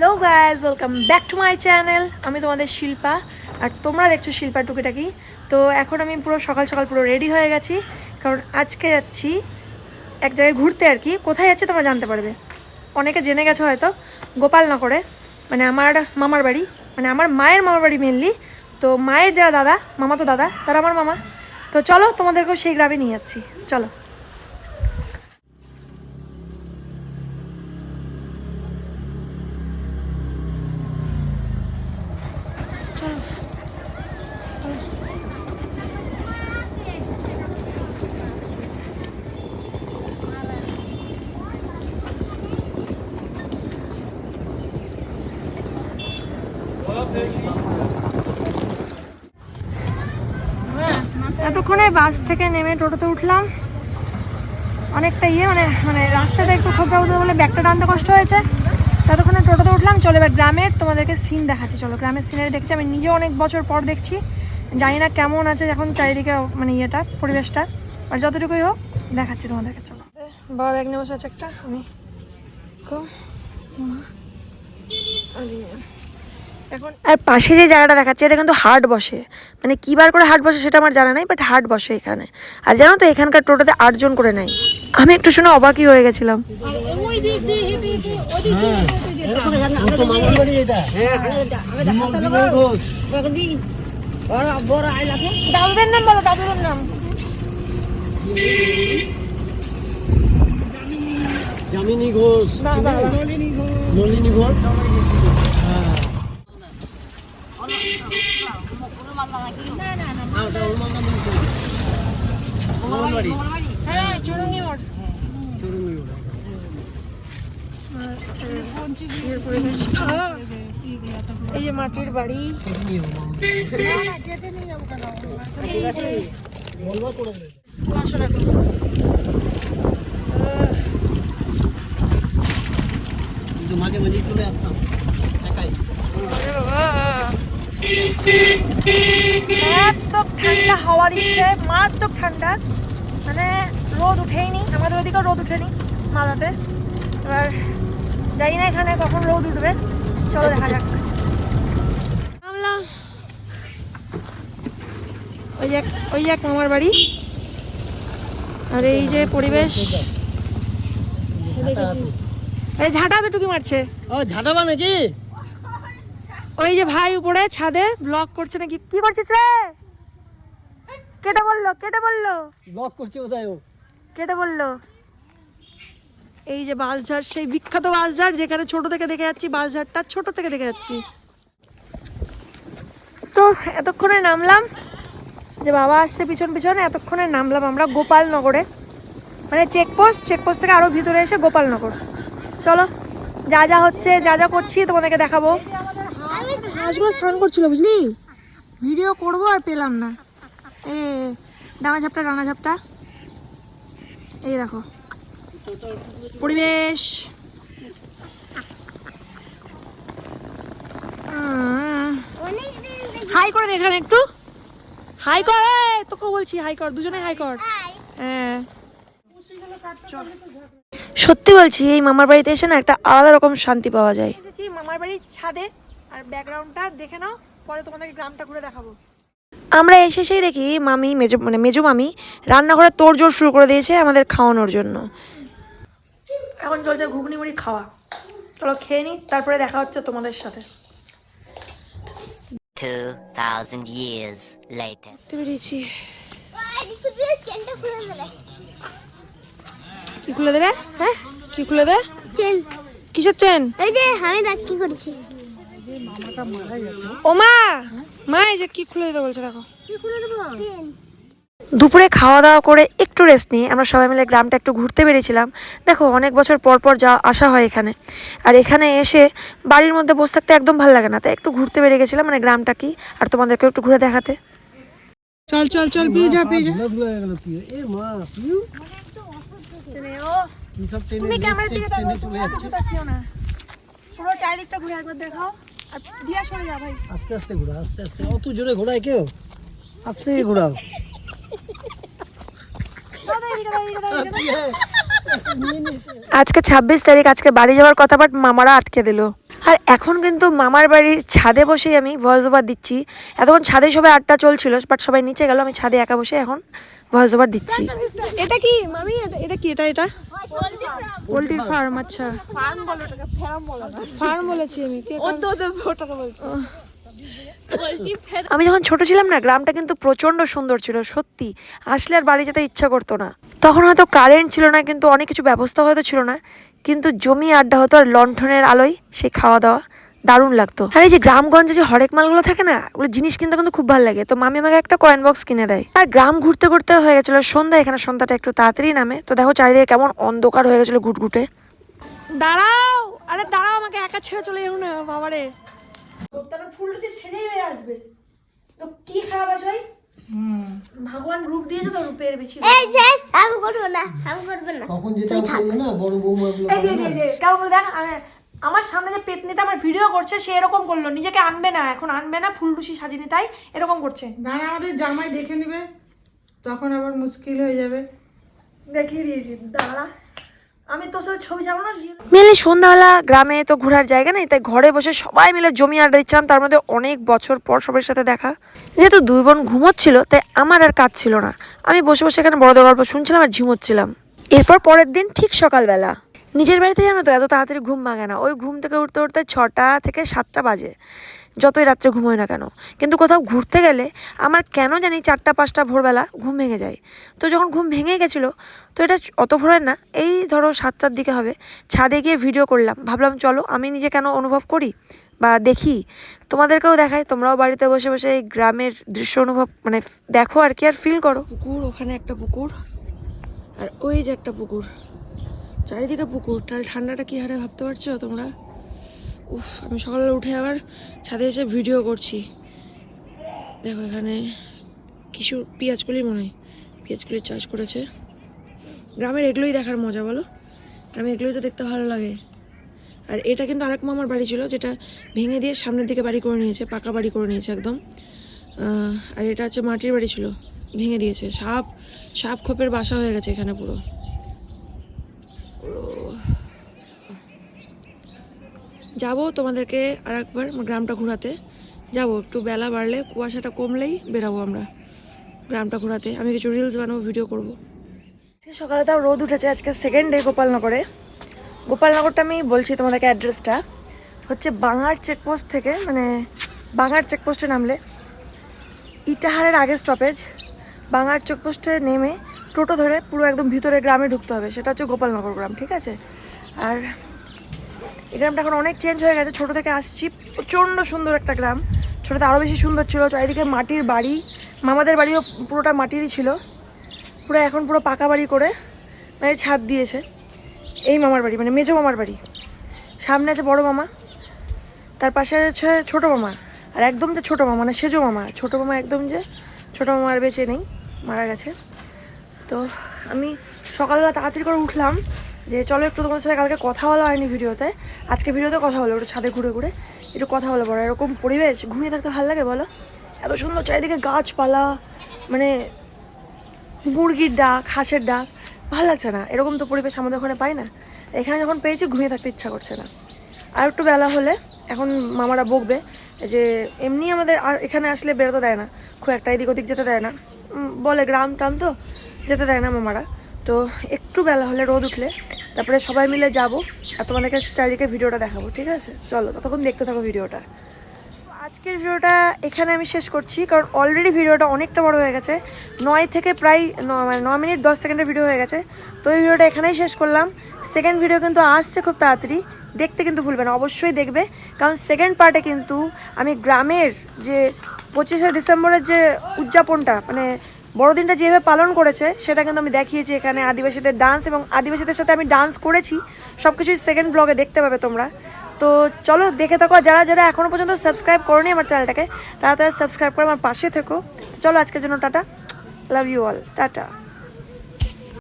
Hello guys, welcome back to my channel. আমি তোমাদের শিল্পা আর তোমরা দেখছো শিল্পা টুকিটাকি। তো এখন আমি পুরো সকাল সকাল পুরো রেডি হয়ে গেছি, কারণ আজকে যাচ্ছি এক জায়গায় ঘুরতে। আর কি কোথায় যাচ্ছি তোমরা জানতে পারবে, অনেকে জেনে গেছো হয়তো। গোপালনগরে, মানে আমার মামার বাড়ি, মানে আমার মায়ের মামার বাড়ি মেনলি। তো মায়ের যারা দাদা, মামা তো দাদা, তারা আমার মামা। তো চলো তোমাদেরকেও সেই গ্রামে নিয়ে যাচ্ছি, চলো। এতক্ষণে বাস থেকে নেমে টোটোতে উঠলাম। অনেকটা মানে মানে রাস্তাটা একটু খোঁজা বলে ব্যাগটা টানতে কষ্ট হয়েছে। ততক্ষণে টোটোতে উঠলাম। চলো এবার গ্রামের তোমাদেরকে সিন দেখাচ্ছি। চলো, গ্রামের সিনারি দেখছি। আমি নিজেও অনেক বছর পর দেখছি, জানি না কেমন আছে এখন চারিদিকে মানে ইয়েটা, পরিবেশটা। আর যতটুকুই হোক দেখাচ্ছি তোমাদেরকে। চলো, বাবা ব্যাগ নিয়ে বসে আছে একটা। আমি এখন আর পাশে যে জায়গাটা দেখাচ্ছে এটা কিন্তু হাট বসে, মানে কী বার করে হাট বসে সেটা আমার জানা নাই, বাট হাট বসে এখানে। আর জানো তো এখানকার টোটোতে 8 জন করে নেয়। আমি একটু শুনে অবাকই হয়ে গেছিলাম। দাদুদের নাম বলো, দাদুদের নাম। যামিনী ঘোষ, নলিনী ঘোষ। এই যে মাটির বাড়ি, মাঝে মাঝে চলে আসতাম একাই। মারাত্মক ঠান্ডা হাওয়া দিচ্ছে, মারাত্মক ঠান্ডা। মানে রোদ উঠেইনি, আমাদের ওদিকেও রোদ উঠেনি মালাতে। এবার জানি না এখানে কখন রোদ উঠবে, চলো দেখা যাক। নামলাম, ওই যে মামার বাড়ি। আর এই যে পরিবেশ, এই ঝাঁটা তো টুকি মারছে। ও ঝাঁটাবা নাকি? ওই যে ভাই উপরে ছাদে ব্লগ করছে নাকি, কি করছিস রে? কেটে বললো ব্লগ করছে কোথায় ও? কেটে বললো। এই যে বাঁশঝাড়, সেই বিখ্যাত বাঁশঝাড় যেখানে ছোট থেকে দেখে যাচ্ছি, বাঁশঝাড়টা ছোট থেকে দেখে যাচ্ছি। তো এতক্ষণে নামলাম, যে বাবা আসছে পিছন পিছনে, এতক্ষণে নামলাম আমরা গোপালনগরে, মানে চেকপোস্ট থেকে আরো ভিতরে এসে গোপালনগর। চলো, যা যা হচ্ছে, যা যা করছি তোমাদেরকে দেখাবো। হাঁসগুলো স্নান করছিল, বুঝলি, ভিডিও করবো আর পেলাম না। ডানা ঝাপটা, এই দেখো পরিবেশ। হাই করে দে এখানে, একটু হাই কর। তোকে বলছি হাই কর, দুজনে হাই কর। হ্যাঁ, সত্যি বলছি, এই মামার বাড়িতে এসে না একটা আলাদা রকম শান্তি পাওয়া যায়। মামার বাড়ির ছাদে, আর ব্যাকগ্রাউন্ডটা দেখে নাও, পরে তোমাদেরকে গ্রামটা ঘুরে দেখাবো। আমরা এসেই দেখি মামি, মেজো মামি রান্নাঘরে তোড়জোড় শুরু করে দিয়েছে আমাদের খাওয়ানোর জন্য। এখন চলছে ঘুগনি মুড়ি খাওয়া। চলো খেয়ে নিই, তারপরে দেখা হচ্ছে তোমাদের সাথে। 2000 years later. বেরিয়েছি। কি খুলে দেবে? হ্যাঁ, কি খুলে দেবে? চেন। কিসের চেন? এই যে আমি দেখ কি করেছি। ও মা এই যে কি খুলে দিতে বলছে, দেখো কি খুলে দেবো। দুপুরে খাওয়া দাওয়া করে একটু রেস্ট নিয়ে আমরা সবাই মিলে গ্রামটা একটু ঘুরতে বেরিয়েছিলাম। দেখো অনেক বছর পর যা আসা হয় এখানে, আর এখানে এসে বাড়ির মধ্যে বসে থাকতে একদম ভালো লাগে না, তাই একটু ঘুরতে বেরিয়ে গেছিলাম, মানে গ্রামটা কি আর তোমাদেরকে একটু ঘুরে দেখাতে। চল পিউ যা। এ মা পিউ কি সব তুমি ক্যামেরা দিকে তাকাও, চলে যাচ্ছো না, পুরো চারিদিকটা ঘুরে একবার দেখাও। আর দিয়া সরে যা ভাই, আস্তে ঘোরা, আস্তে অত জোরে ঘোরায় কেউ? আস্তে ঘোরাও। আজকে 26 তারিখ, আজকে বাড়ি যাওয়ার কথা, বাট মামারা আটকে দিল। আর এখন কিন্তু মামার বাড়ির ছাদে বসেই আমি ভয়েস ওভার দিচ্ছি। এতক্ষণ ছাদে সবাই আড্ডা চলছিল, বাট সবাই নিচে গেল, আমি ছাদে একা বসে এখন ভয়েস ওভার দিচ্ছি। এটা কি মামি? এটা কি? এটা পোল্ট্রির ফার্ম। আচ্ছা, ফার্ম বলেছি আমি। আমি যখন ছোট ছিলাম না, গ্রামটা কিন্তু প্রচন্ড সুন্দর ছিল সত্যি, আসলে আর বাড়ি যেতে ইচ্ছা করতো না। তখন হয়তো কারেন্ট ছিল না, কিন্তু অনেক কিছু ব্যবস্থা হয়তো ছিল না, কিন্তু জমি আড্ডা হতো আর লণ্ঠনের আলোয় সেই খাওয়া দাওয়া দারুণ লাগতো। আর এই যে গ্রামগঞ্জে যে হরেক মালগুলো থাকে না, ওগুলো জিনিস কিনতে কিন্তু খুব ভালো লাগে। তো মামি আমাকে একটা কয়েন বক্স কিনে দেয়। আর গ্রাম ঘুরতে ঘুরতে হয়ে গেছিল সন্ধ্যা, এখানে সন্ধ্যাটা একটু তাড়াতাড়ি নামে। তো দেখো চারিদিকে কেমন অন্ধকার হয়ে গেছিল ঘুটঘুটে। দাঁড়াও, আরে দাঁড়াও, আমাকে একা ছেড়ে চলে যাও না বাবারে। ফুল সেজেই হয়ে আসবে তো কি খারাপ আছে ভাই? ভগবান রূপ দিয়েছে তো, রূপের বেশি। এই যে আমি করব না, আমি করব না। তখন যেটা করলো না বড় বৌমাগুলো, এই যে কেমন দেখ, আমার সামনে যে পেতনিটা আমার ভিডিও করছে, সে এরকম করলো, নিজেকে আনবে না, এখন আনবে না, ফুলটুসি সাজিনি তাই এরকম করছে। দাঁড়া, আমাদের জামাই দেখে নেবে, তখন আবার মুশকিল হয়ে যাবে। দেখিয়ে দিয়েছি, দাঁড়া, আমি তোর সাথে ছবি যাবো না। মেনলি সন্ধ্যাবেলা গ্রামে তো ঘোরার জায়গা নেই, তাই ঘরে বসে সবাই মিলে জমি আড্ডা দিচ্ছিলাম। তার মধ্যে অনেক বছর পর সবার সাথে দেখা। যেহেতু দুই বোন ঘুমোচ্ছিল, তাই আমার আর কাজ ছিল না, আমি বসে বসে এখানে বড়দের গল্প শুনছিলাম আর ঝিমোচ্ছিলাম। এরপর পরের দিন ঠিক সকালবেলা নিজের বাড়িতে জানো তো এত তাড়াতাড়ি ঘুম ভাঙে না, ওই ঘুম থেকে উঠতে উঠতে 6টা থেকে 7টা বাজে, যতই রাত্রে ঘুমোয় না কেন। কিন্তু কোথাও ঘুরতে গেলে আমার কেন জানি 4টা-5টা ভোরবেলা ঘুম ভেঙে যায়। তো যখন ঘুম ভেঙে গেছিলো, তো এটা অত ভোরের না, এই ধরো 7টার দিকে হবে, ছাদে গিয়ে ভিডিও করলাম। ভাবলাম চলো আমি নিজে কেন অনুভব করি বা দেখি, তোমাদেরকেও দেখাই, তোমরাও বাড়িতে বসে বসে এই গ্রামের দৃশ্য অনুভব মানে দেখো আর কি, আর ফিল করো। পুকুর, ওখানে একটা পুকুর, আর ওই যে একটা পুকুর, চারিদিকে পুকুর। তাহলে ঠান্ডাটা কি হারে ভাবতে পারছো তোমরা? উফ, আমি সকালে উঠে আবার ছাদে এসে ভিডিও করছি। দেখো এখানে কিছু পেঁয়াজকলি, মনে হয় পেঁয়াজকলির চাষ করেছে। গ্রামের এগুলোই দেখার মজা, বলো? গ্রামে এগুলোই তো দেখতে ভালো লাগে। আর এটা কিন্তু আরেক মামার বাড়ি ছিল, যেটা ভেঙে দিয়ে সামনের দিকে বাড়ি করে নিয়েছে, পাকা বাড়ি করে নিয়েছে একদম। আর এটা হচ্ছে মাটির বাড়ি ছিল, ভেঙে দিয়েছে। সাপ খোপের বাসা হয়ে গেছে এখানে পুরো। যাবো তোমাদেরকে আর একবার গ্রামটা ঘোরাতে যাবো, একটু বেলা বাড়লে, কুয়াশাটা কমলেই বেরাবো আমরা গ্রামটা ঘোরাতে। আমি কিছু রিলস বানাবো, ভিডিও করবো। সকালে তাও রোদ উঠেছে, আজকে সেকেন্ড ডে গোপালনগরে। গোপালনগরটা আমি বলছি তোমাদেরকে, অ্যাড্রেসটা হচ্ছে বাঙার চেকপোস্ট থেকে, মানে বাঙার চেকপোস্টে নামলে ইটাহারের আগে স্টপেজ, বাঙার চেকপোস্টে নেমে টোটো ধরে পুরো একদম ভিতরে গ্রামে ঢুকতে হবে, সেটা হচ্ছে গোপালনগর গ্রাম, ঠিক আছে? আর এই গ্রামটা এখন অনেক চেঞ্জ হয়ে গেছে, ছোটো থেকে আসছি, প্রচণ্ড সুন্দর একটা গ্রাম। ছোটোতে আরও বেশি সুন্দর ছিল, চারিদিকে মাটির বাড়ি, মামাদের বাড়িও পুরোটা মাটিরই ছিল, পুরো এখন পুরো পাকা বাড়ি করে মানে ছাদ দিয়েছে। এই মামার বাড়ি মানে মেজো মামার বাড়ি, সামনে আছে বড় মামা, তার পাশে আছে ছোটো মামা, আর একদম যে ছোটো মামা মানে সেজো মামা, ছোটো মামা একদম যে ছোটো মামা আর বেঁচে নেই, মারা গেছে। তো আমি সকালবেলা তাড়াতাড়ি করে উঠলাম যে চলো একটু তোমাদের সাথে, কালকে কথা বলা হয়নি ভিডিওতে, আজকে ভিডিওতে কথা হলো, একটু ছাদে ঘুরে ঘুরে একটু কথা বলো। বড় এরকম পরিবেশ ঘুমিয়ে থাকতে ভালো লাগে বলো? এত সুন্দর চারিদিকে গাছপালা, মানে মুরগির ডাক, হাঁসের ডাক, ভালো লাগছে না? এরকম তো পরিবেশ আমাদের ওখানে পাই না। এখানে যখন পেয়েছি ঘুমিয়ে থাকতে ইচ্ছা করছে না। আর একটু বেলা হলে এখন মামারা বকবে যে এমনি আমাদের আর এখানে আসলে বেরোতে দেয় না খুব একটা, এদিক ওদিক যেতে দেয় না, বলে গ্রাম টাম তো যেতে দেয় না মামারা। তো একটু বেলা হলে, রোদ উঠলে, তারপরে সবাই মিলে যাব আর তোমাদেরকে চারিদিকে ভিডিওটা দেখাবো, ঠিক আছে? চলো ততক্ষণ দেখতে থাকো ভিডিওটা। আজকের ভিডিওটা এখানে আমি শেষ করছি, কারণ অলরেডি ভিডিওটা অনেকটা বড় হয়ে গেছে, 9 থেকে প্রায় 9 মিনিট 10 সেকেন্ডের ভিডিও হয়ে গেছে। তো এই ভিডিওটা এখানেই শেষ করলাম। সেকেন্ড ভিডিও কিন্তু আসছে খুব তাড়াতাড়ি, দেখতে কিন্তু ভুলবে না, অবশ্যই দেখবে, কারণ সেকেন্ড পার্টে কিন্তু আমি গ্রামের যে 25শে ডিসেম্বরের যে উদযাপনটা, মানে বড়দিনটা যেভাবে পালন করেছে, সেটা কিন্তু আমি দেখিয়েছি এখানে। আদিবাসীদের ডান্স, এবং আদিবাসীদের সাথে আমি ডান্স করেছি, সব কিছুই সেকেন্ড ব্লগে দেখতে পাবে তোমরা। তো চলো দেখে থাকো, যারা যারা এখনও পর্যন্ত সাবস্ক্রাইব করোনি আমার চ্যানেলটাকে, তারা তারা সাবস্ক্রাইব করে আমার পাশে থেকো। তো চলো আজকের জন্য tata, love you all, tata.